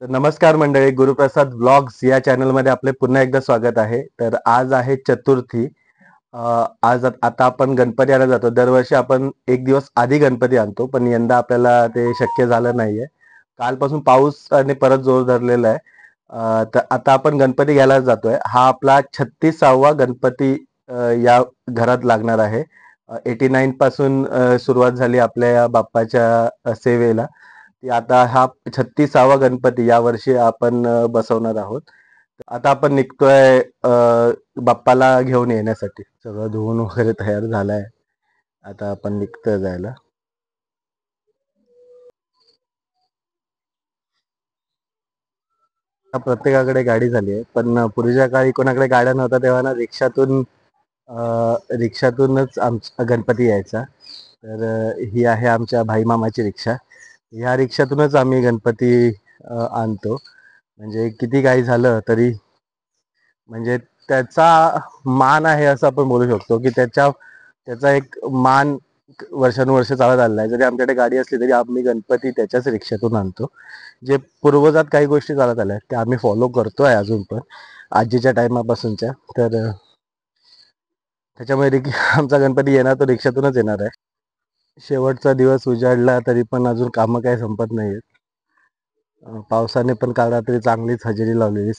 नमस्कार मंडळी, गुरुप्रसाद व्लॉग्स या चॅनलमध्ये आपले पुन्हा एकदा स्वागत आहे. तर आज आहे चतुर्थी. आज आता आपण गणपती आणायला जातो. दरवर्षी आपण एक दिवस आधी गणपती आणतो, पण यंदा आपल्याला ते शक्य झालं नाहीये. कालपासून पाऊस आणि परत जोर धरलेला आहे. तर आता आपण गणपती घ्यायला जातोय. हा आपला 36वा गणपती या घरात लागणार आहे. 89 पासून सुरुवात झाली आपल्या या बाप्पाच्या सेवेला. ती आता हा 36वा गणपती या वर्षी आपण बसवणार आहोत. आता आपण निघतोय बाप्पाला घेऊन येण्यासाठी. सगळं धुवून वगैरे तयार झालाय. आता आपण निघतोय जायला. प्रत्येकाकडे गाडी झाली आहे, पण पूर्वीच्या काळी कोणाकडे गाड्या नव्हत्या तेव्हा ना रिक्षातूनच आमचा गणपती यायचा. तर ही आहे आमच्या भाई मामाची रिक्षा. ह्या रिक्षातूनच आम्ही गणपती आणतो. म्हणजे किती काही झालं तरी म्हणजे त्याचा मान आहे असं आपण बोलू शकतो, की त्याचा एक मान वर्षानुवर्ष चालत आलेला आहे. जरी आमच्याकडे गाडी असली तरी आम्ही गणपती त्याच्याच रिक्षातून आणतो. जे पूर्वजात काही गोष्टी चालत आल्या त्या आम्ही फॉलो करतोय अजून पण, आजीच्या टायमापासूनच्या. तर त्याच्यामुळे आमचा गणपती येणार तो रिक्षातूनच येणार आहे. शेवटचा दिवस उजाडला तरी पण अजून कामं काही संपत नाहीयेत. पावसाने पण काल रात्री चांगलीच हजेरी लावलेली.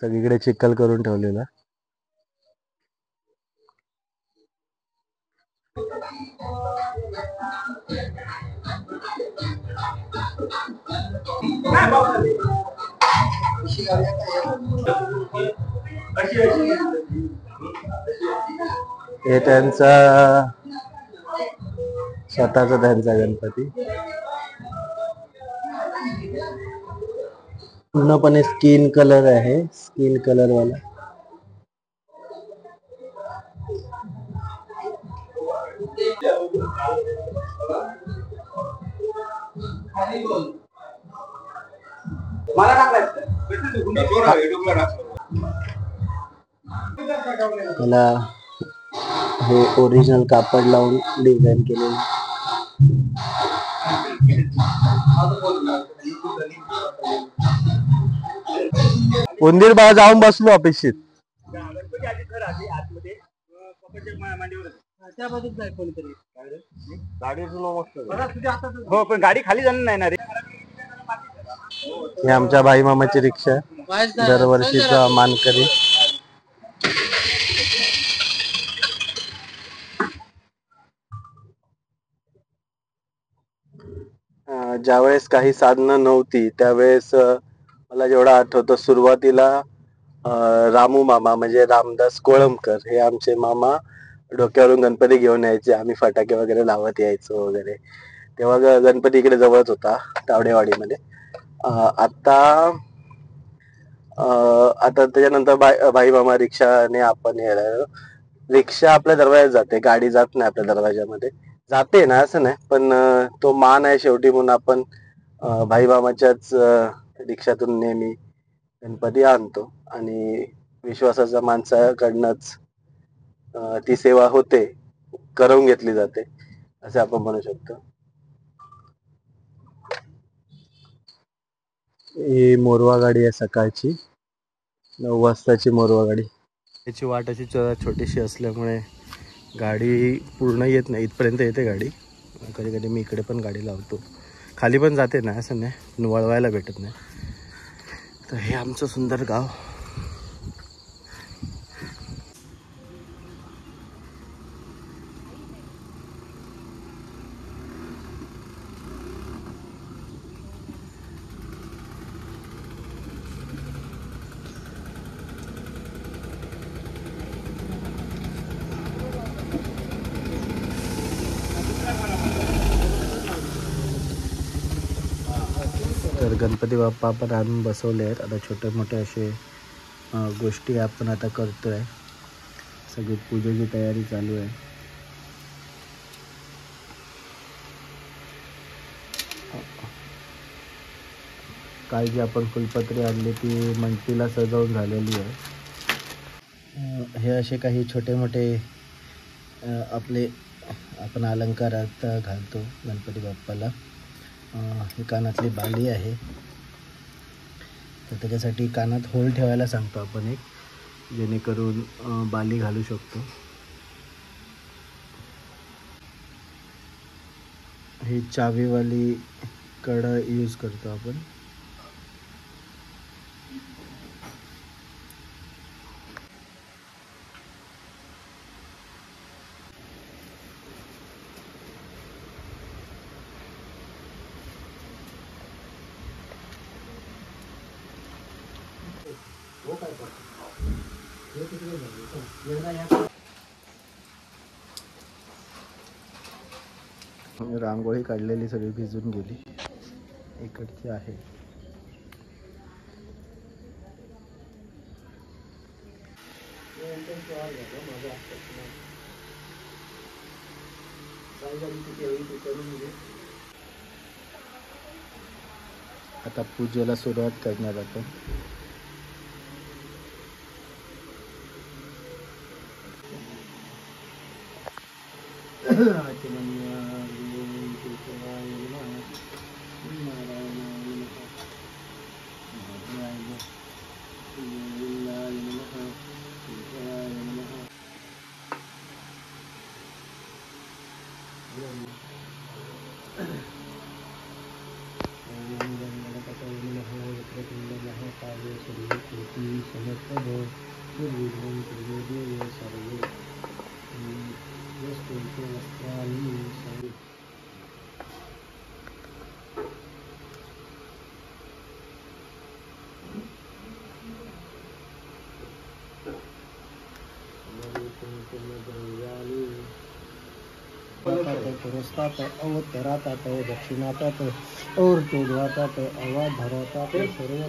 सगळीकडे चिखल करून ठेवलेला. हे त्यांचा स्वतःचा त्यांचा गणपती पूर्णपणे स्किन कलर आहे, स्किन कलर वाला. त्याला हे ओरिजिनल कापड लावून डिझाईन केलेलं. उंदीर बाळा जाऊन बसलो अपेक्षित. हो, पण गाडी खाली जाणार नाही ना रे. ही आमच्या भाई मामाची रिक्षा, दरवर्षीचा मानकरी. ज्यावेळेस काही साधनं नव्हती त्यावेळेस मला जेवढं आठवतं, सुरुवातीला रामू मामा म्हणजे रामदास कोळंबकर हे आमचे मामा डोक्यावरून गणपती घेऊन यायचे. आम्ही फटाके वगैरे लावत यायचो वगैरे. तेव्हा गणपती इकडे जवळच होता, तावडेवाडीमध्ये. आता त्याच्यानंतर भाई मामा रिक्षाने आपण रिक्षा आपल्या दरवाज्यात जाते, गाडी जात नाही आपल्या दरवाज्यामध्ये. जाते ना असं नाही, पण तो मान आहे शेवटी म्हणून आपण भाई मामाच्याच रिक्षातून नेहमी गणपती आणतो. आणि विश्वासाच्या माणसाकडनंच ती सेवा होते, करवून घेतली जाते असे आपण म्हणू शकतो. ही मोरवा गाडी आहे सकाळची 9 वाजताची मोरवा गाडी. त्याची वाट अशी छोटीशी असल्यामुळे गाडी पूर्ण येत नाही. इथपर्यंत येते गाडी. कधी कधी मी इकडे पण गाडी लावतो, खाली पण जाते ना, असं नाही, पण वळवायला भेटत नाही. तर हे आमचं सुंदर गाव. तर गणपती बाप्पा आपण आणून बसवले आहेत. आता छोटे मोठे असे गोष्टी आपण आता करतोय. सगळी पूजेची तयारी चालू आहे. काल जी आपण फुलपत्री आणली ती मंडपीला सजवून झालेली आहे. हे असे काही छोटे मोठे आपले आपण अलंकारात घालतो गणपती बाप्पाला. ही कानातली बाली आहे, तर त्याच्यासाठी कानात होल ठेवायला सांगतो आपण एक, जेणेकरून बाली घालू शकतो. ही चावीवाली कड यूज करतो आपण. रांगोळी काढलेली सगळी भिजून गेली. इकडची आहे. आता पूजेला सुरुवात करणार आपण. पुरस्तात अवतरातात दक्षिणातात ऊर्ध्वातात अवाधरातात सर्व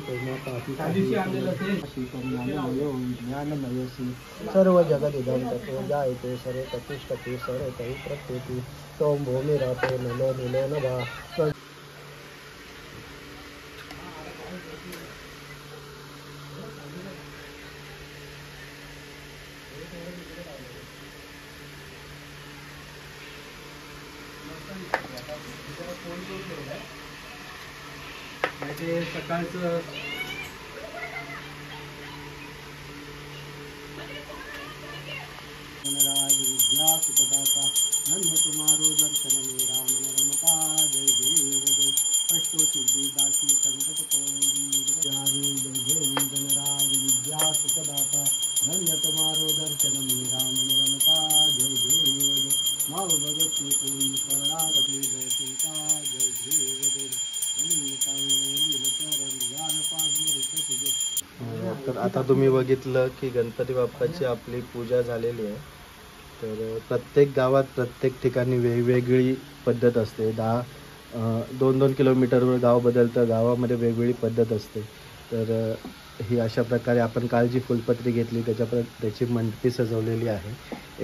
ज्ञानमयसी सर्व जगदिदं तत्त्व जायते सर्व प्रतिष्ठते सर्व तै प्रत्येति सोम भूमिरातो नलो निलो नभा. सकाळचं विद्या सुखदाता धन्य तुम्हारो दर्शन मेरा मन रमता जय देव अष्टो सिद्धि दासी संकट जय गणराज विद्या सुखदाता धन्य तुम्हारो दर्शन मेरा मन रमता जय देव माव भगत कोई शरणागति जय चिंता जय देव. तर आता तुम्ही बघितलं की गणपती बाप्पाची आपली पूजा झालेली आहे. तर प्रत्येक गावात प्रत्येक ठिकाणी वेगवेगळी पद्धत असते. 2-2 किलोमीटरवर गाव बदलतं, गावामध्ये वेगवेगळी पद्धत असते. तर ही अशा प्रकारे आपण काल जी फुलपत्री घेतली त्याची मंडपी सजवलेली आहे.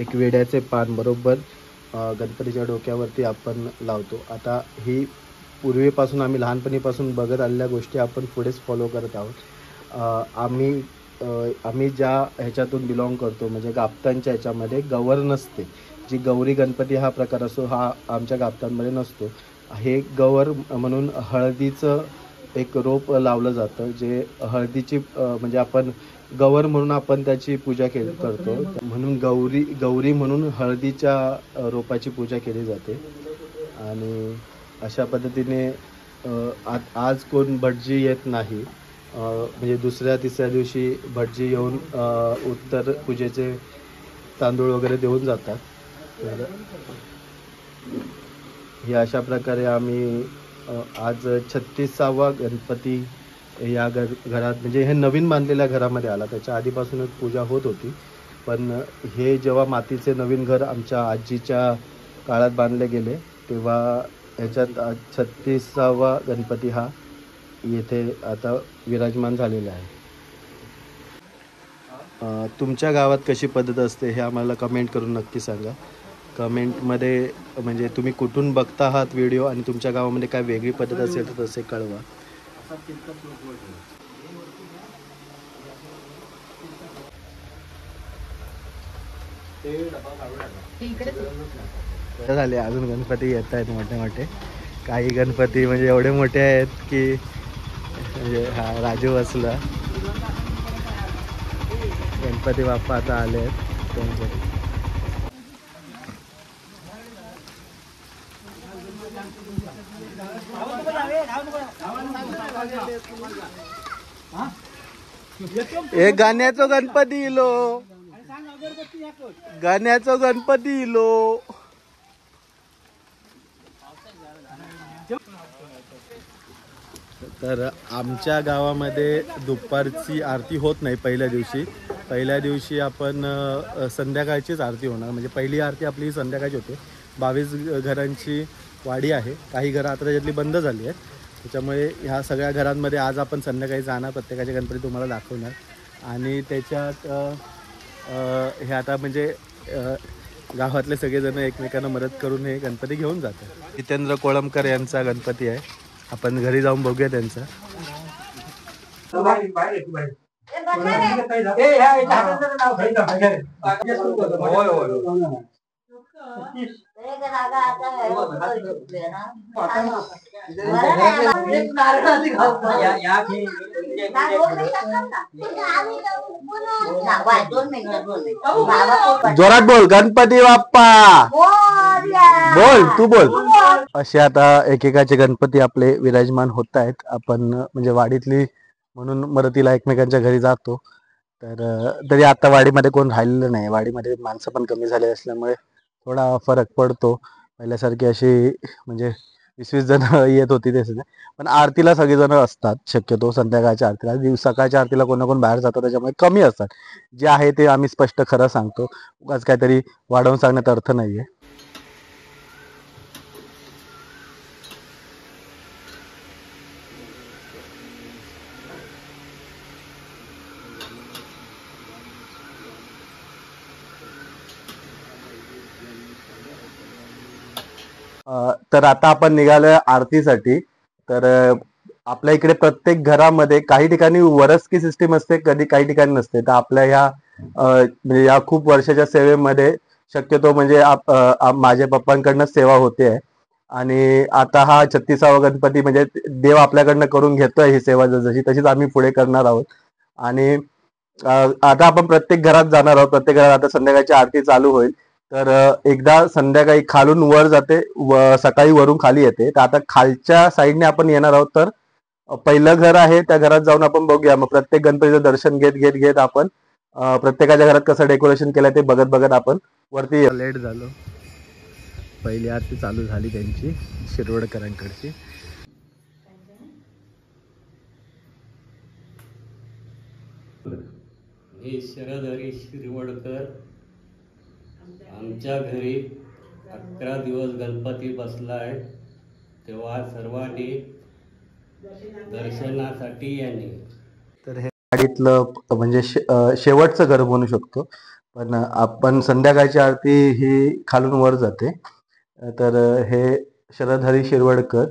एक वेड्याचे पान बरोबर गणपतीच्या डोक्यावरती आपण लावतो. आता ही पूर्वीपासून आम्ही लहानपणीपासून बघत आलेल्या गोष्टी आपण पुढेच फॉलो करत आहोत. आम्ही ज्या ह्याच्यातून बिलॉंग करतो म्हणजे गापतांच्या ह्याच्यामध्ये गवर नसते. जी गौरी गणपती हा प्रकार असतो हा आमच्या गापतांमध्ये नसतो. हे गवर म्हणून हळदीचं एक रोप लावलं जातं, जे हळदीची म्हणजे आपण गवर म्हणून आपण त्याची पूजा करतो. म्हणून गौरी म्हणून हळदीच्या रोपाची पूजा केली जाते. आणि अशा पद्धतीने आज कोण भटजी येत नाही. म्हणजे दुसऱ्या तिसऱ्या दिवशी भटजी येऊन उत्तर पूजेचे तांदूळ वगैरे देऊन जातात. तर हे अशा प्रकारे आम्ही आज 36वा गणपती या घरात म्हणजे हे नवीन बांधलेल्या घरामध्ये आला. त्याच्या आधीपासूनच पूजा होत होती, पण हे जेव्हा मातीचे नवीन घर आमच्या आजीच्या काळात बांधले गेले तेव्हा ह्याच्यात 36वा गणपती हा येथे आता विराजमान झालेला आहे. तुमच्या गावात कशी पद्धत असते हे आम्हाला कमेंट करून नक्की सांगा. कमेंटमध्ये म्हणजे तुम्ही कुठून बघता आहात व्हिडिओ आणि तुमच्या गावामध्ये काय वेगळी पद्धत असेल तर तसे कळवा. झाले अजून गणपती येत आहेत मोठे मोठे. काही गणपती म्हणजे एवढे मोठे आहेत की म्हणजे हा राजू बसला. गणपती बाप्पा आता आले आहेत त्यांचे. एक गाण्याचो गणपती इलो, गाण्याचो गणपती इलो. तर आमच्या गावामध्ये दुपारची आरती होत नाही पहिल्या दिवशी. पहिल्या दिवशी आपण संध्याकाळचीच आरती होणार. म्हणजे पहिली आरती आपली संध्याकाळची होते. 22 घरांची वाडी आहे. काही घरं आता त्याच्यातली बंद झाली आहेत. त्याच्यामुळे ह्या सगळ्या घरांमध्ये आज आपण संध्याकाळी जाणार, प्रत्येकाचे गणपती तुम्हाला दाखवणार. आणि त्याच्यात हे आता म्हणजे गावातले सगळेजण एकमेकांना मदत करून हे गणपती घेऊन जातात. जितेंद्र कोळंबकर यांचा गणपती आहे. आपण घरी जाऊन बघूया त्यांचा. जोरात बोल, गणपती बाप्पा बोल, तू बोल. असे आता एकेकाचे गणपती आपले विराजमान होत आहेत. आपण म्हणजे वाडीतली म्हणून मदतीला एकमेकांच्या घरी जातो. तर तरी आता वाडीमध्ये कोण राहिलेलं नाही. वाडीमध्ये माणसं पण कमी झाले असल्यामुळे थोडा फरक पडतो. पहिल्यासारखी अशी म्हणजे 20-20 जण येत होती ते सगळे. पण आरतीला सगळेजण असतात शक्यतो. संध्याकाळच्या आरतीला, सकाळच्या आरतीला कोण ना कोण बाहेर जातो, त्याच्यामुळे कमी असतात. जे आहे ते आम्ही स्पष्ट खरं सांगतो. उगाच काहीतरी वाढवून सांगण्यात अर्थ नाहीये. तर आता आपण निघालोय आरतीसाठी. तर आपल्या इकडे प्रत्येक घरामध्ये काही ठिकाणी वरसकी सिस्टीम असते, कधी काही ठिकाणी नसते. तर आपल्या ह्या म्हणजे या खूप वर्षाच्या सेवेमध्ये शक्यतो म्हणजे माझ्या पप्पांकडनं सेवा होते आहे. आणि आता हा 36वा गणपती म्हणजे देव आपल्याकडनं करून घेतोय ही सेवा. जशी तशीच आम्ही पुढे करणार आहोत. आणि आता आपण प्रत्येक घरात जाणार आहोत. प्रत्येक घरात आता संध्याकाळची आरती चालू होईल. तर एकदा संध्याकाळी खालून वर जाते व सकाळी वरून खाली येते. तर आता खालच्या साईडने आपण येणार आहोत. तर पहिलं घर आहे त्या घरात जाऊन आपण बघूया. मग प्रत्येक गणपतीचं दर्शन घेत घेत घेत आपण प्रत्येकाच्या घरात कसं डेकोरेशन केलं ते बघत बघत आपण वरती. लेट झालो. पहिली आरती चालू झाली त्यांची, शिरवडकरांकडची. मी शरदहरी शिरवडकर. आमच्या घरी 11 दिवस गणपती बसला आहे, तेव्हा सर्वांनी दर्शनासाठी याने. तर हे वाडीतलं म्हणजे शेवटचं घर म्हणू शकतो. पण आपण संध्याकाळची आरती ही खालून वर जाते. तर हे शरदहरी शिरवडकर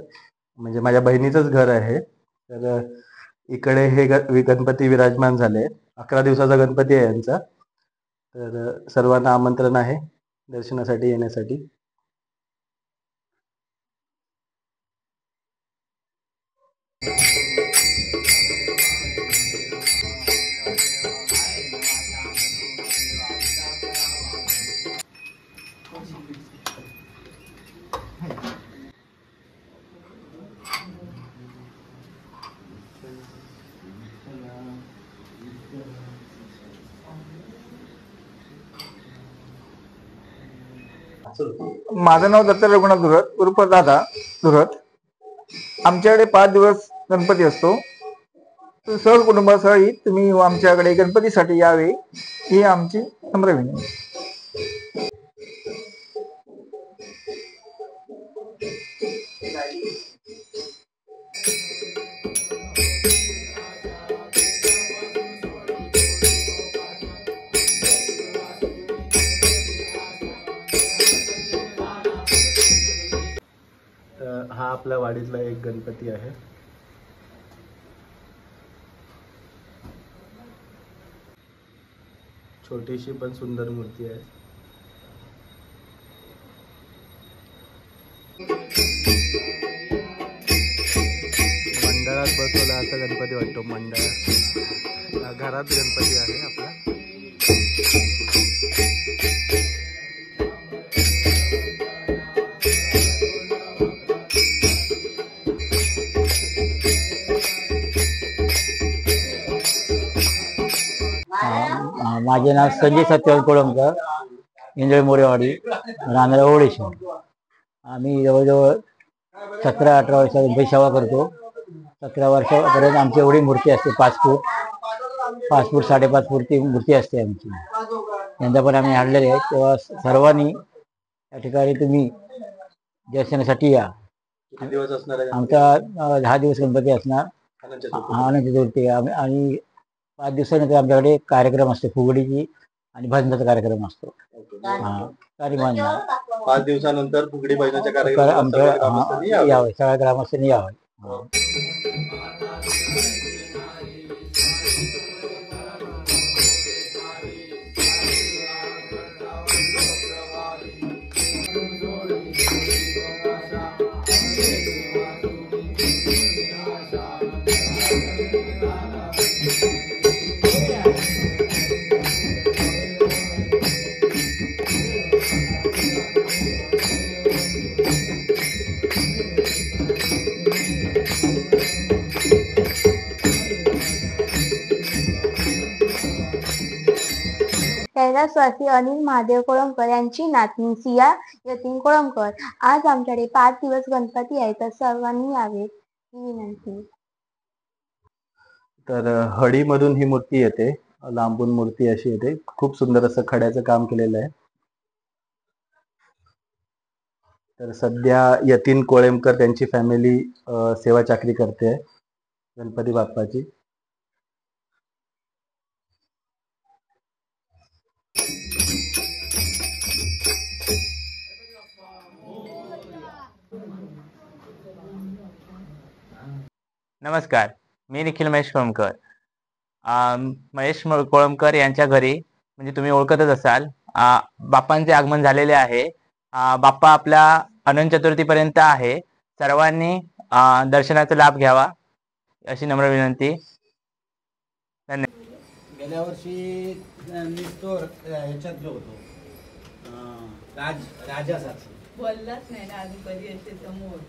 म्हणजे माझ्या बहिणीचंच घर आहे. तर इकडे हे गणपती विराजमान झाले. 11 दिवसाचा गणपती आहे यांचा. तर सर्वांना आमंत्रण आहे दर्शनासाठी येण्यासाठी. माझं नाव दत्त रघुनाथ धुरत उर्फ दादा धुरत. आमच्याकडे 5 दिवस गणपती असतो. सहज कुटुंबासह तुम्ही आमच्याकडे गणपतीसाठी यावे ही आमची नम्र विनंती. हा आपल्या वाडीतला एक गणपती आहे. छोटीशी पण सुंदर मूर्ती आहे. मंडळात बसवला असा गणपती वाटतो. मंडळात घरात गणपती आहे आपला. माझे नाव संजय सत्यवान कोळंबकर, इंद्र मोरेवाडी, राहणार ओळेश्वर. आम्ही जवळजवळ 17-18 वर्ष गणपती सेवा करतो. 17 वर्षापर्यंत आमची एवढी मूर्ती असते, 5 फूट 5.5 फूट मूर्ती असते आमची. यंदा पण आम्ही आणलेले आहेत. तेव्हा सर्वांनी या ठिकाणी तुम्ही दर्शनासाठी या. किती दिवस असणार आहे? आमचा 10 दिवस गणपती असणार. अनंत चतुर्थी आणि 5 दिवसानंतर आमच्याकडे कार्यक्रम असतो, फुगडीची आणि भजनाचा कार्यक्रम असतो. आणि 5 दिवसानंतर फुगडी भजनाच्या आमच्या यावे, सगळ्या ग्रामस्थांनी यावे. कैलासवासी अनिल महादेव कोळंबकर यांची नातनी सिया यतीन कोळंबकर. आज आमच्याकडे 5 दिवस गणपती आहे, तर सर्वांनी यावे ही विनंती. तर हडीमधून ही मूर्ती येते, लांबून मूर्ती अशी येते. खूप सुंदर असं खड्याचं काम केलेलं आहे. तर सध्या यतीन कोळंबकर त्यांची फॅमिली सेवा चाकरी करते गणपती बाप्पाची. नमस्कार, मी निखिल महेश कोळंबकर. महेश कोळंबकर यांच्या घरी म्हणजे तुम्ही ओळखतच असाल, बाप्पांचे आगमन झालेले आहे. बाप्पा आपल्या अनंत चतुर्थीपर्यंत आहे. सर्वांनी दर्शनाचा लाभ घ्यावा अशी नम्र विनंती. धन्यवाद. गेल्या वर्षी मी तो ह्याच्यात जो होतो राजासाठी बोललाच नाही ना आधी कधी असे समोर.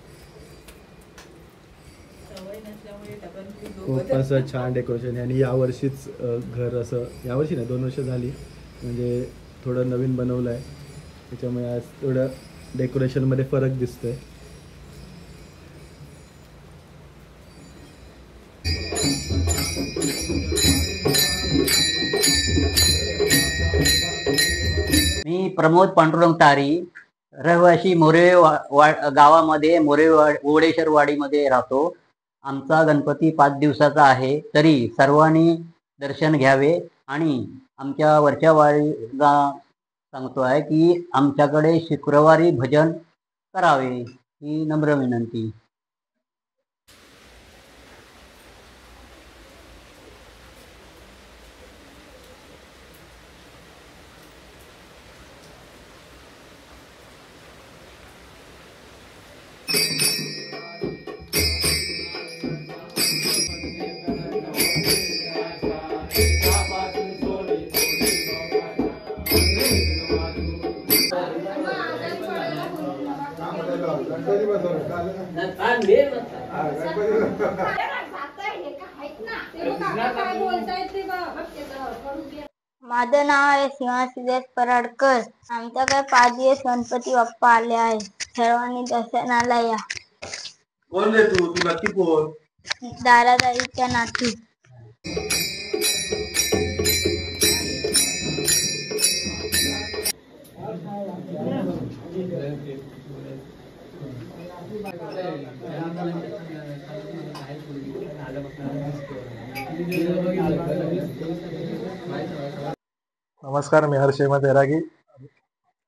खूप असं छान डेकोरेशन. आणि यावर्षीच घर असं, यावर्षी नाही 2 वर्ष झाली, म्हणजे थोडं नवीन बनवलं आहे. त्याच्यामुळे आज थोडं डेकोरेशनमध्ये फरक दिसतोय. मी प्रमोद पांडुरंग तारी, रहिवासी मोरे गावामध्ये ओळेश्वर वाडीमध्ये राहतो. आमचा गणपती 5 दिवसाचा आहे, तरी सर्वांनी दर्शन घ्यावे. आणि आमच्या वरच्या वाडीला सांगतो आहे की आमच्याकडे शुक्रवारी भजन करावे ही नम्र विनंती. माझं नाव आहे सीमा सिद्धेश पराडकर. आमच्याकडे 5 दिवस गणपती बाप्पा आले आहे, सर्वांनी दर्शनाला या. कोण रे तू नक्की कोण? दारादाईच्या नाती. नमस्कार, मी हर्ष बैरागी.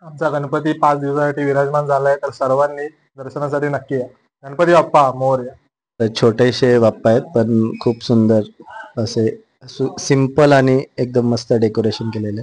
आमचा गणपती 5 दिवसासाठी विराजमान झालाय, तर सर्वांनी दर्शनासाठी नक्की या. गणपती बाप्पा मोरया. तर छोटेसे बाप्पा आहेत, पण खूप सुंदर असे सिंपल आणि एकदम मस्त डेकोरेशन केलेले.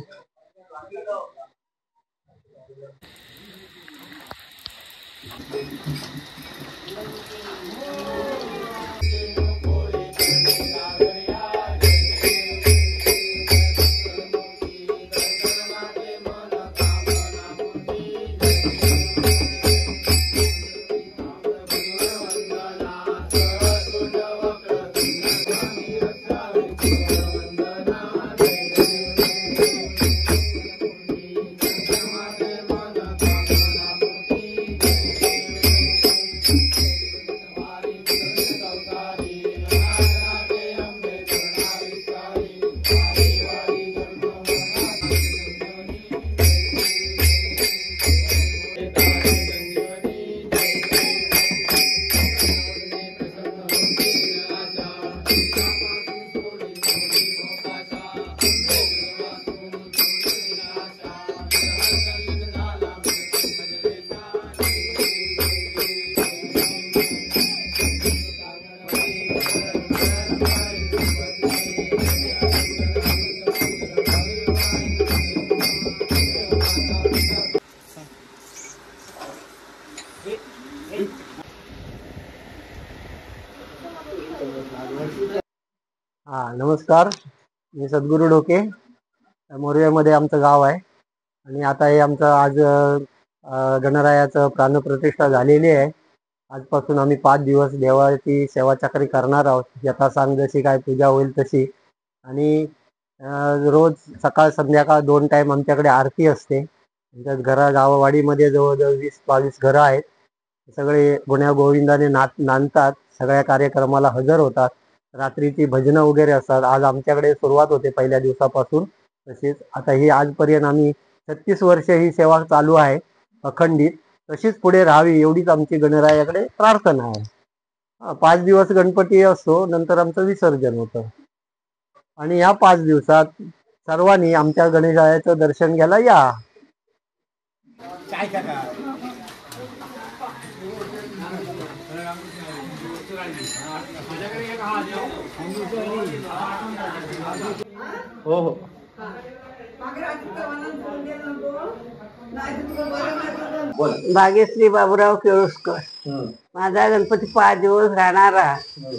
नमस्कार, मी सद्गुरू डोके. मोरयामध्ये आमचं गाव आहे आणि आता हे आमचं आज गणरायाचं प्राणप्रतिष्ठा झालेली आहे. आजपासून आम्ही 5 दिवस देवाची सेवा चाकरी करणार आहोत. यथासांग जशी काय पूजा होईल तशी. आणि रोज सकाळ संध्याकाळ 2 टाइम आमच्याकडे आरती असते. आमच्या गाववाडीमध्ये जवळजवळ 20-22 घरं आहेत. सगळे गुण्या गोविंदाने नांदतात, सगळ्या कार्यक्रमाला हजर होतात. रात्रीची भजनं वगैरे असतात. आज आमच्याकडे सुरुवात होते पहिल्या दिवसापासून. तसेच आता ही आजपर्यंत आम्ही 36 वर्ष ही सेवा चालू आहे अखंडित. तशीच पुढे राहावी एवढीच आमची गणरायाकडे प्रार्थना आहे. 5 दिवस गणपती असतो, नंतर आमचं विसर्जन होतं. आणि या 5 दिवसात सर्वांनी आमच्या गणेशाचं दर्शन घ्यायला या. हो हो. भाग्यश्री बाबूराव केळुसकर. माझा गणपती 5 दिवस राहणारा.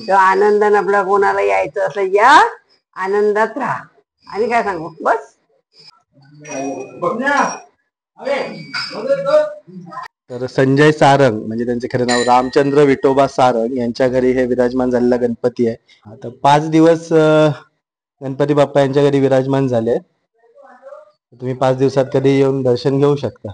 तर आनंदाने आपला कोणाला यायचं असं या, आनंदात राहा. आणि काय सांगू बस. तर संजय सारंग म्हणजे त्यांचे खरे नाव रामचंद्र विठोबा सारंग यांच्या घरी हे विराजमान झालेला गणपती आहे. आता 5 दिवस गणपती बाप्पा यांच्या घरी विराजमान झाले. तुम्ही 5 दिवसात कधी येऊन दर्शन घेऊ शकता.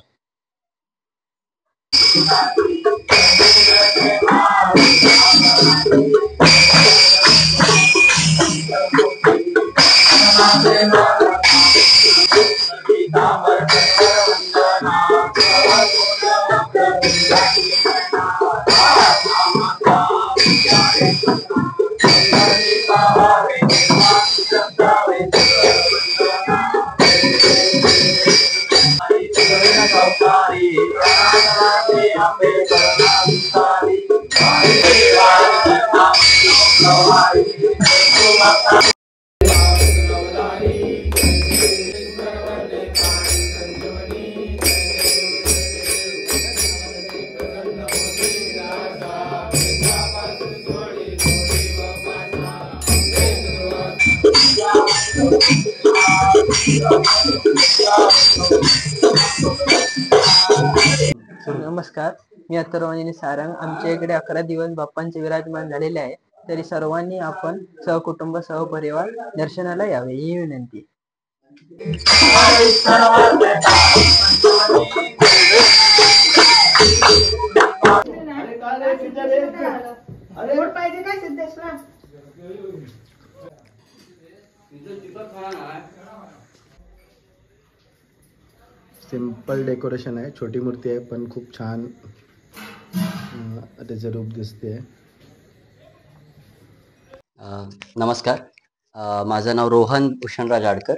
नमस्कार, मी अथर्वणी सारंग. आमच्या इकडे 11 दिवस बाप्पांचे विराजमान झालेले आहे. तरी सर्वांनी आपण सहकुटुंब सहपरिवार दर्शनाला यावे ही विनंती. सिंपल डेकोरेशन आहे, छोटी मूर्ती आहे पण खूप छान त्याचे रूप दिसते. नमस्कार, माझं नाव रोहन भूषणराज आडकर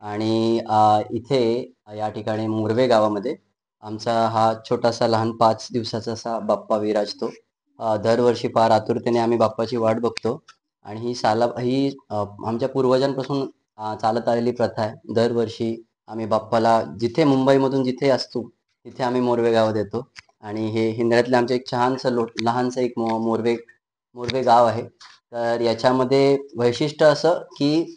आणि इथे या ठिकाणी मोरवे गावामध्ये आमचा हा छोटासा लहान 5 दिवसाचा असा बाप्पा विराजतो. दरवर्षी फार आतुरतेने आम्ही बाप्पाची वाट बघतो आणि ही आमच्या पूर्वजांपासून चालत आलेली प्रथा आहे. दरवर्षी आम्ही बाप्पाला जिथे मुंबईमधून जिथे असतो तिथे आम्ही मोरवे गावात येतो आणि हे हिंद्र्यातले आमचे एक छानसं लहानसं एक मोरवे गाव आहे. तर याच्यामध्ये वैशिष्ट्य असं की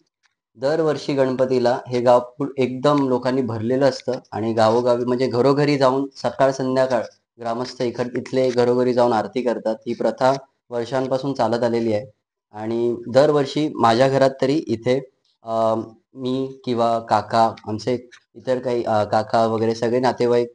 दरवर्षी गणपतीला हे गाव एकदम लोकांनी भरलेलं असतं आणि गावोगावी म्हणजे घरोघरी जाऊन सकाळ संध्याकाळ ग्रामस्थ इथले घरोघरी जाऊन आरती करतात. ही प्रथा वर्षांपासून चालत आलेली आहे आणि दरवर्षी माझ्या घरात तरी इथे मी किंवा काका आमचे इतर काही काका वगैरे सगळे नातेवाईक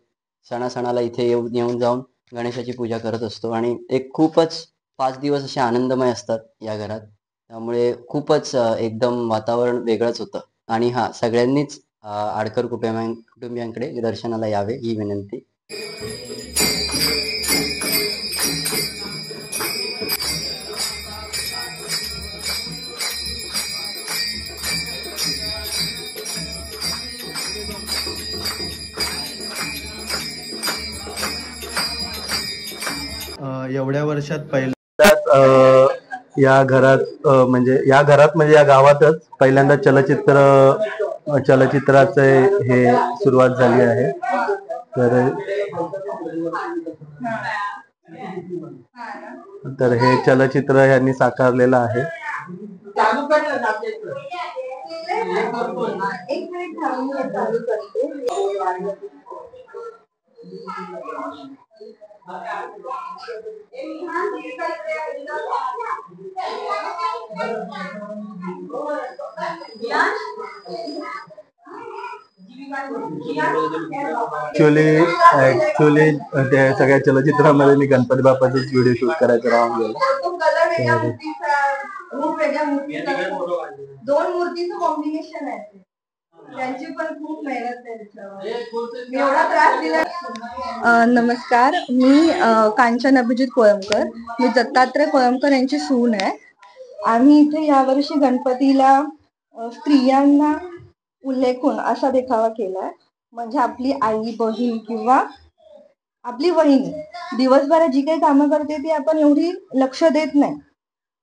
सणासणाला इथे येऊन जाऊन गणेशाची पूजा करत असतो आणि एक खूपच 5 दिवस असे आनंदमय असतात या घरात. त्यामुळे खूपच एकदम वातावरण वेगळंच होतं. आणि हा सगळ्यांनीच आडकर कुटुंबियांकडे दर्शनाला यावे ही विनंती. एवढ्या वर्षात पहिल्यांदाच या घरात म्हणजे या गावातच पहिल्यांदा चलचित्राचे हे सुरुवात झाली आहे. तर तर हे चलचित्र यांनी साकारलेलं आहे. एक मिनिट थांब, मी चालू करते. ऍक्च्युली त्या सगळ्या चलचित्रामध्ये मी गणपती बाप्पाचेच व्हिडिओ शूट करायचं राहून गेलो. दोन मूर्तीचं कॉम्बिनेशन आहे ते. त्यांची पण खूप मेहनत आहे त्याच्यावर. एवढा त्रास दिला. नमस्कार, मी कांचन अभिजित कोळंबकर. मी दत्तात्रय कोळंबकर यांची सून आहे. आम्ही इथे यावर्षी गणपतीला स्त्रियांना उल्लेखून असा देखावा केलाय. म्हणजे आपली आई, बहीण किंवा आपली वहिनी दिवसभरात जी काही कामं करते ती आपण एवढी लक्ष देत नाही,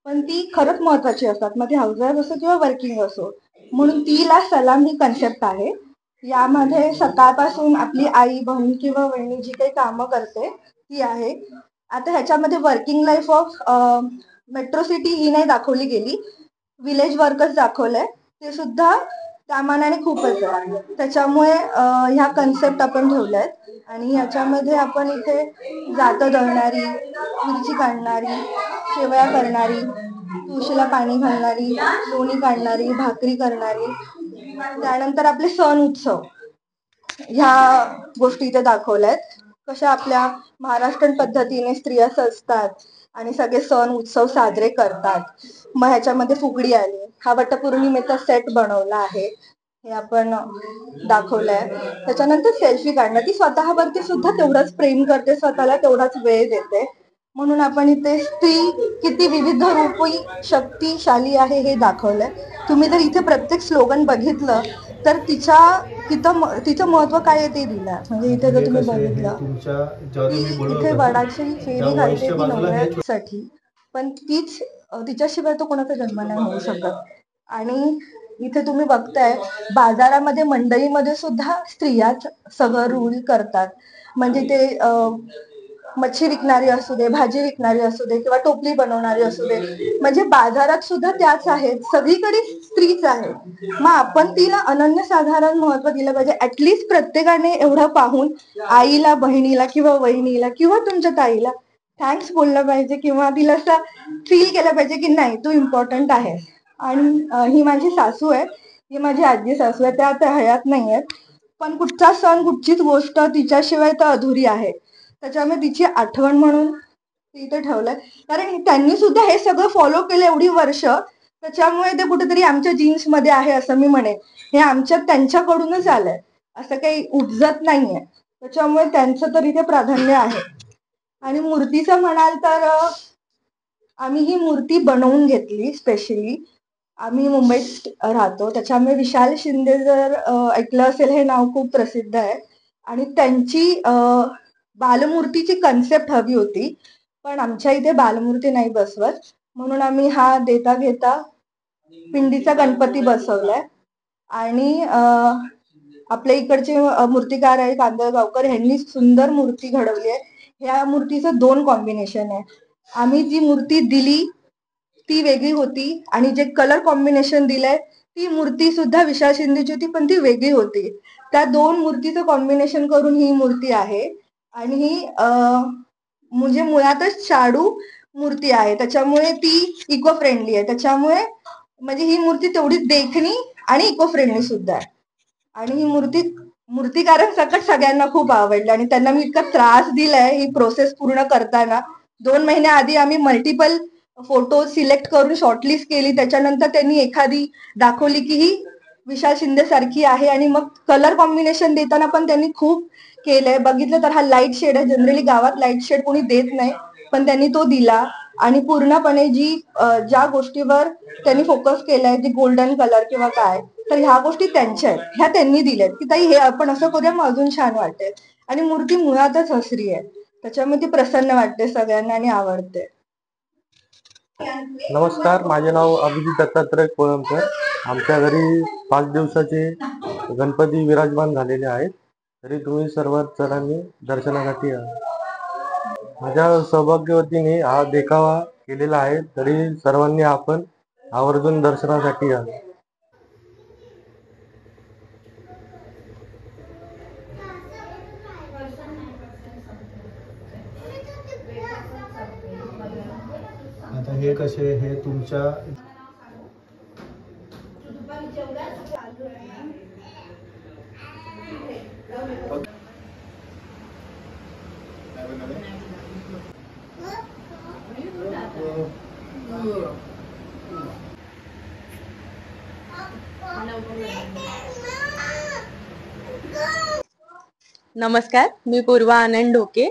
पण ती खरंच महत्वाची असतात. मग ती हाऊसवाईफ असो किंवा वर्किंग असो. म्हणून तिला सलाम ही कन्सेप्ट आहे. यामध्ये सकाळपासून आपली आई, बहीण किंवा वहिनी जी काही कामं करते ती आहे. आता ह्याच्यामध्ये working life of metro city ही नाही दाखवली गेली, विलेज वर्कर्स दाखवलंय. ते सुद्धा त्या मानाने खूपच आहे. त्याच्यामुळे ह्या कन्सेप्ट आपण ठेवल्यात. आणि ह्याच्यामध्ये आपण इथे जातं दळणारी, मिरची काढणारी, शेवया करणारी, तुळशीला पाणी घालणारी, लोणी काढणारी, भाकरी करणारी, त्यानंतर आपले सण उत्सव ह्या गोष्टी इथे दाखवल्यात. कशा आपल्या महाराष्ट्रीयन पद्धतीने स्त्रिया सजतात आणि सगळे सण उत्सव साजरे करतात. मग ह्याच्यामध्ये फुगडी आली, हा वटपौर्णिमेचा सेट बनवला आहे, हे आपण दाखवलंय. त्याच्यानंतर सेल्फी काढणं, ती स्वतःवरती सुद्धा तेवढंच प्रेम करते, स्वतःला तेवढाच वेळ देते. म्हणून आपण इथे स्त्री किती विविध रूपी शक्तिशाली आहे हे दाखवलंय. तुम्ही जर इथे प्रत्येक स्लोगन बघितलं तर तिचं महत्व काय आहे ते दिलं. म्हणजे इथे जर तुम्ही बघितलं, इथे वडाची फेरी घालते ती नवऱ्यासाठी, पण तीच तिच्याशिवाय तो कोणाचा जन्म नाही होऊ शकत. आणि इथे तुम्ही बघताय बाजारामध्ये, मंडईमध्ये सुद्धा स्त्रियाच सगळं रूल करतात. म्हणजे ते मच्छी विकणारी असू दे, भाजी विकणारी असू दे किंवा टोपली बनवणारी असू दे, म्हणजे बाजारात सुद्धा त्याच आहेत. सगळीकडे स्त्रीच आहे. मग आपण तिला अनन्यसाधारण महत्व दिलं पाहिजे. ऍटलिस्ट प्रत्येकाने एवढं पाहून आईला, बहिणीला किंवा वहिनीला किंवा तुमच्या ताईला थँक्स बोललं पाहिजे, किंवा तिला असं फील केलं पाहिजे की नाही तू इम्पॉर्टंट आहेस. आणि ही माझी सासू आहे, ही माझी आजी सासू आहे. त्या आता हयात नाही आहेत, पण कुठचा सण, कुठचीच गोष्ट तिच्याशिवाय तर अधुरी आहे. त्याच्यामुळे तिची आठवण म्हणून इथे ठेवलंय. कारण त्यांनी सुद्धा हे सगळं फॉलो केलं एवढी वर्ष, त्याच्यामुळे ते कुठेतरी आमच्या जीन्स मध्ये आहे असं मी म्हणेन. हे आमच्यात त्यांच्याकडूनच आलंय, असं काही उपजत नाहीये. त्याच्यामुळे त्यांचं तर इथे प्राधान्य आहे. आणि मूर्तीचं म्हणाल तर आम्ही ही मूर्ती बनवून घेतली स्पेशली. आम्ही मुंबईत राहतो, त्याच्यामुळे विशाल शिंदे जर ऐकलं असेल, हे नाव खूप प्रसिद्ध आहे. आणि त्यांची बालमूर्तीची कन्सेप्ट हवी होती, पण आमच्या इथे बालमूर्ती नाही बसवत. म्हणून आम्ही हा देता घेता पिंडीचा गणपती बसवलाय. आणि आपल्या इकडचे मूर्तिकार आहे कांदळगावकर, यांनी सुंदर मूर्ती घडवली आहे. ह्या मूर्तीचं 2 कॉम्बिनेशन आहे. आम्ही जी मूर्ती दिली ती वेगळी होती, आणि जे कलर कॉम्बिनेशन दिलंय ती मूर्ती सुद्धा विशाल शिंदेची होती, पण ती वेगळी होती. त्या 2 मूर्तीचं कॉम्बिनेशन करून ही मूर्ती आहे. आणि ही म्हणजे मुळातच शाडू मूर्ती आहे, त्याच्यामुळे ती इको फ्रेंडली आहे. त्याच्यामुळे म्हणजे ही मूर्ती तेवढीच देखणी आणि इको फ्रेंडली सुद्धा आहे. आणि ही मूर्तिकारक सकट सगळ्यांना खूप आवडली. आणि त्यांना मी इतका त्रास दिलाय ही प्रोसेस पूर्ण करताना. 2 महिन्याआधी आम्ही मल्टिपल फोटो सिलेक्ट करून शॉर्टलिस्ट केली. त्याच्यानंतर त्यांनी एखादी दाखवली की ही विशाल शिंदे सारखी आहे. आणि मग कलर कॉम्बिनेशन देताना पण त्यांनी खूप केलंय. बघितलं तर हा लाईट शेड आहे, जनरली गावात लाईट शेड कोणी देत नाही, पण त्यांनी तो दिला. आणि पूर्णपणे ज्या गोष्टीवर त्यांनी फोकस केलाय, जी गोल्डन कलर किंवा काय, तर ह्या गोष्टी त्यांच्या आहेत, ह्या त्यांनी दिल्यात की ताई हे आपण असं करूया मग अजून छान वाटेल. आणि मूर्ती मुळातच हसरी आहे, त्याच्यामुळे ती प्रसन्न वाटते सगळ्यांना आणि आवडते. नमस्कार, माझे नाव अभिजित दत्तात्रय कोळंबकर. आमच्या घरी 5 दिवसाचे गणपती विराजमान झालेले आहेत. तरी तुम्ही सर्व जणांनी दर्शनासाठी या. माझ्या सौभाग्यवतीने हा देखावा केलेला आहे, तरी सर्वांनी आपण आवर्जून दर्शनासाठी या. आता हे कसे हे तुमच्या नमस्कार, मी पूर्वा आनंद ढोके,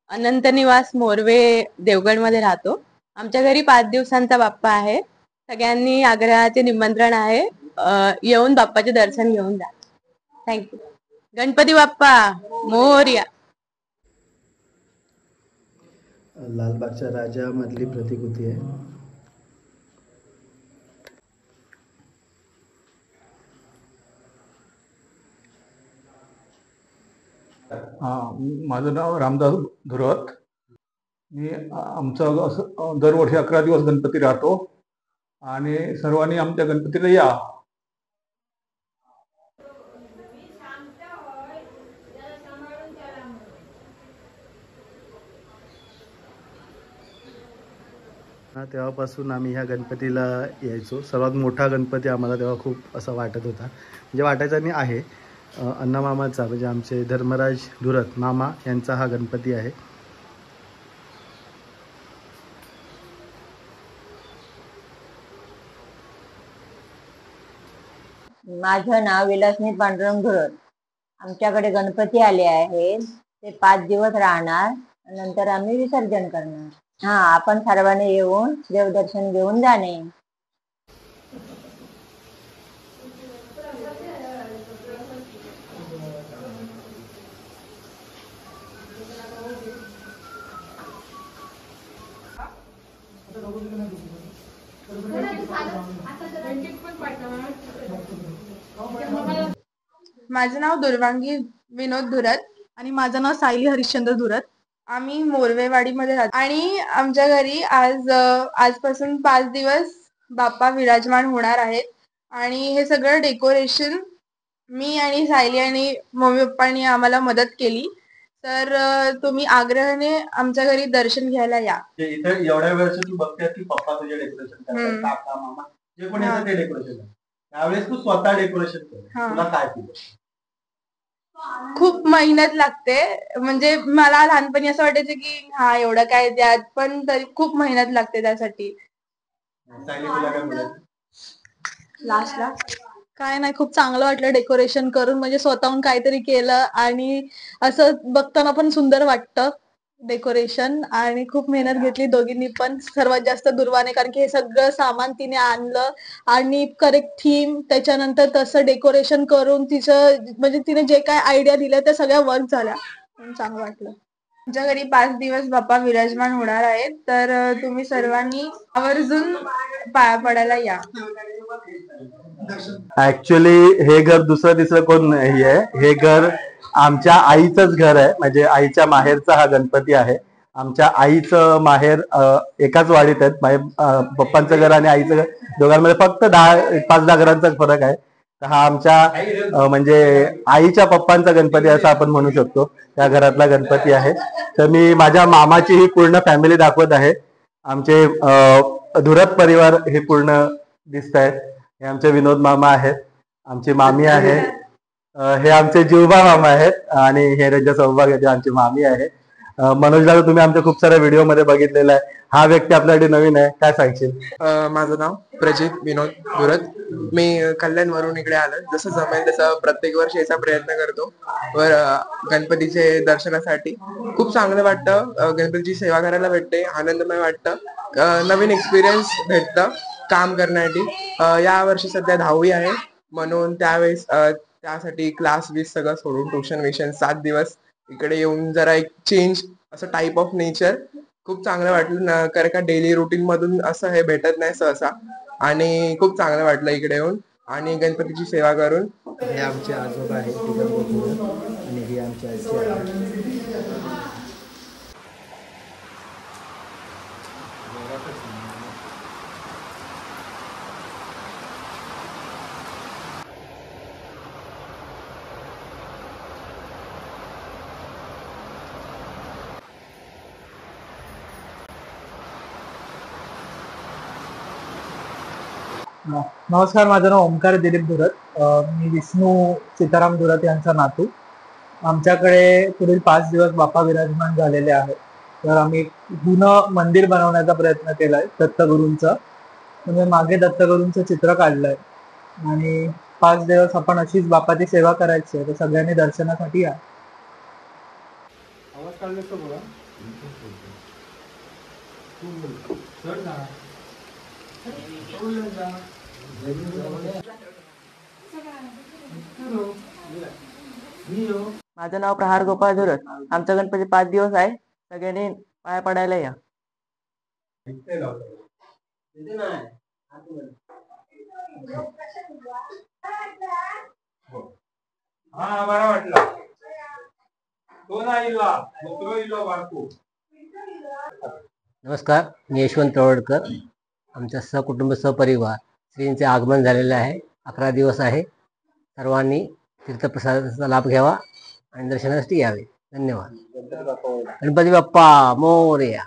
अनंत निवास मोरवे देवगडमध्ये राहतो. आमच्या घरी 5 दिवसांचा बाप्पा आहे. सगळ्यांनी आग्रहाचे निमंत्रण आहे, येऊन बाप्पाचे दर्शन घेऊन जा. थँक्यू. गणपती बाप्पा मोरया. लालबागच्या राजामधली प्रतिकृती आहे. माझं नाव रामदास धुरत. मी आमचं असं दरवर्षी 11 दिवस गणपती राहतो आणि सर्वांनी आमच्या गणपतीला या. तेव्हापासून आम्ही ह्या गणपतीला यायचो. सर्वात मोठा गणपती आम्हाला तेव्हा खूप असं वाटत होता, म्हणजे वाटायचा नाही आहे. अण्णा मामाचा म्हणजे आमचे धर्मराज धुरत मामा यांचा हा गणपती आहे. माझं नाव विलासनी पांडुरंग धुरत. आमच्याकडे गणपती आले आहेत, ते 5 दिवस राहणार, नंतर आम्ही विसर्जन करणार. आपण सर्वांनी येऊन देवदर्शन घेऊन जाणे. माझं नाव दुर्वांगी विनोद धुरत आणि माझं नाव सायली हरिश्चंद्र धुरत. आम्ही मोरवेवाडीमध्ये राहतो आणि आमच्या घरी आजपासून 5 दिवस बाप्पा विराजमान होणार आहेत. आणि हे सगळं डेकोरेशन मी आणि सायली आणि मम्मी पप्पांनी आम्हाला मदत केली. तर तुम्ही आग्रहाने आमच्या घरी दर्शन घ्यायला या. इथे एवढ्या वेळेस तू बघते की पप्पा तुझे डेकोरेशन करतात, काका मामा जे कोणी येतं ते डेकोरेशन. त्यावेळेस तू स्वतः डेकोरेशन कर, तुला काय फील? खूप मेहनत लागते, म्हणजे मला लहानपणी असं वाटायचं की एवढं काय द्यात, पण तरी खूप मेहनत लागते त्यासाठी. लास्टला काय नाही, खूप चांगलं वाटलं डेकोरेशन करून, म्हणजे स्वतःहून काहीतरी केलं आणि असं बघताना पण सुंदर वाटतं डेकोरेशन. आणि खूप मेहनत घेतली दोघींनी पण, सर्वात जास्त दुर्वाने, कारण की हे सगळं सामान तिने आणलं आणि करेक्ट थीम, त्याच्यानंतर तसं डेकोरेशन करून तिचं म्हणजे तिने जे काय आयडिया दिल्या त्या सगळ्या वर्क झाल्या, चांगलं वाटलं. आमच्या घरी 5 दिवस बाप्पा विराजमान होणार आहेत, तर तुम्ही सर्वांनी आवर्जून पाया पडायला या. ऍक्च्युली हे घर दुसरं तिसरं कोण नाही आहे, हे घर आमच्या आईचंच घर आहे. म्हणजे आईच्या माहेरचा हा गणपती आहे. आमच्या आईचं माहेर एकाच वाडीत आहेत. माझ्या पप्पांचं घर आणि आईचं घर दोघांमध्ये फक्त 5-10 घरांचा फरक आहे. तर हा आमच्या म्हणजे आईच्या पप्पांचा गणपती असं आपण म्हणू शकतो, त्या घरातला गणपती आहे. तर मी माझ्या मामाची ही पूर्ण फॅमिली दाखवत आहे. आमचे धुरत परिवार हे पूर्ण दिसत आहेत. हे आमचे विनोद मामा आहेत, आमची मामी आहे, हे आमचे जीवबा मामा आहेत आणि हे रंजन सौभाग्य आमची मामी आहे. मनोज दादा, तुम्ही आमच्या खूप साऱ्या व्हिडिओ मध्ये बघितलेला आहे. हा व्यक्ती आपल्याकडे नवीन आहे, काय सांगशील? माझं नाव प्रजित विनोद धुरत. मी कल्याणवरून इकडे आलो. जसं जमेल तसं प्रत्येक वर्षी यायचा प्रयत्न करतो वर गणपतीचे दर्शनासाठी. खूप चांगलं वाटतं, गणपतीची सेवा करायला भेटते, आनंदमय वाटतं, नवीन एक्सपिरियन्स भेटतं काम करण्यासाठी. या वर्षी सध्या 10वी आहे, म्हणून त्यावेळेस त्यासाठी क्लास वीस सगळं सोडून ट्युशन विशन 7 दिवस इकडे येऊन जरा एक चेंज, असं टाईप ऑफ नेचर खूप चांगलं वाटलं, कारण का डेली रुटीन मधून असं हे भेटत नाही सहसा. आणि खूप चांगलं वाटलं इकडे येऊन आणि गणपतीची सेवा करून. हे आमचे आजोबा आहेत आणि ही आमची आजी आहे. नमस्कार, माझं नाव ओमकार दिलीप धुरत. मी विष्णू सीताराम धुरत यांचा नातू. आमच्याकडे पुढील 5 दिवस बाप्पा विराजमान झालेले आहेत. तर आम्ही जुनं मंदिर बनवण्याचा प्रयत्न केलाय दत्तगुरूंचं. म्हणजे मागे दत्तगुरूंचं चित्र काढलंय आणि 5 दिवस आपण अशीच बाप्पाची सेवा करायची आहे. तर सगळ्यांनी दर्शनासाठी या. आवाज काढले तर बोला. माझं नाव प्रहार गोपाळ धुरत. आमचा गणपती 5 दिवस आहे. सगळ्यांनी पाया पडायला या. हा बरा वाटला. तो नाही नमस्कार, मी यशवंत तळवडकर. आमच्या सहकुटुंब सहपरिवार श्रींचे आगमन झालेले आहे. 11 दिवस आहे. सर्वांनी तीर्थप्रसादाचा लाभ घ्यावा आणि दर्शनासाठी यावे. धन्यवाद. गणपती बाप्पा मोरया.